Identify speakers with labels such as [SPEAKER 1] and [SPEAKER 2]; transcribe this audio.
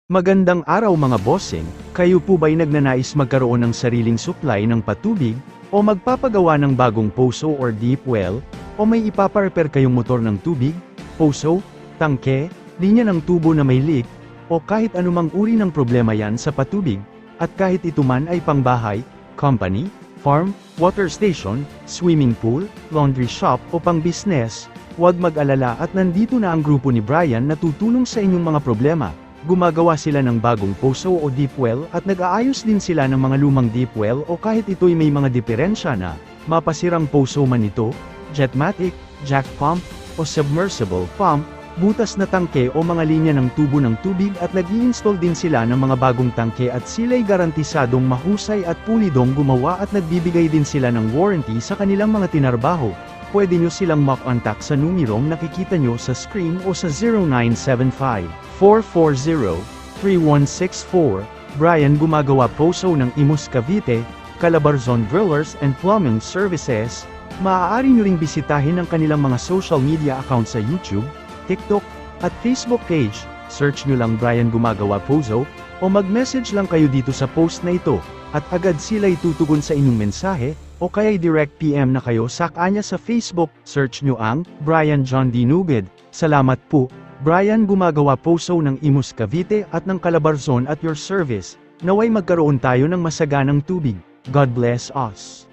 [SPEAKER 1] Magandang araw mga bossing, kayo po ba'y nagnanais magkaroon ng sariling supply ng patubig, o magpapagawa ng bagong poso or deep well, o may ipaparepair kayong motor ng tubig, poso, tangke, linya ng tubo na may leak, o kahit anumang uri ng problema yan sa patubig, at kahit ito man ay pangbahay, company, farm, water station, swimming pool, laundry shop o pang-business, huwag mag-alala at nandito na ang grupo ni Brian na tutulong sa inyong mga problema. Gumagawa sila ng bagong poso o deep well at nag-aayos din sila ng mga lumang deep well o kahit ito'y may mga diferensya na, mapasirang poso man ito, jetmatic, jack pump, o submersible pump, butas na tangke o mga linya ng tubo ng tubig at nag-i-install din sila ng mga bagong tangke at sila'y garantisadong mahusay at pulidong gumawa at nagbibigay din sila ng warranty sa kanilang mga tinarbaho. Pwede nyo silang mag-contact sa numerong nakikita nyo sa screen o sa 0975-440-3164. Brian gumagawa poso ng Imus Cavite, Calabarzon Drillers and Plumbing Services. Maaari nyo ring bisitahin ang kanilang mga social media accounts sa YouTube, TikTok, at Facebook page. Search nyo lang Brian gumagawa poso, o mag-message lang kayo dito sa post na ito, at agad sila'y tutugon sa inyong mensahe, o kaya'y direct PM na kayo sa kanya sa Facebook. Search nyo ang Brian John D. Nuged. Salamat po. Brian gumagawa poso ng Imus Cavite at ng Calabarzon at your service. Naway magkaroon tayo ng masaganang tubig. God bless us.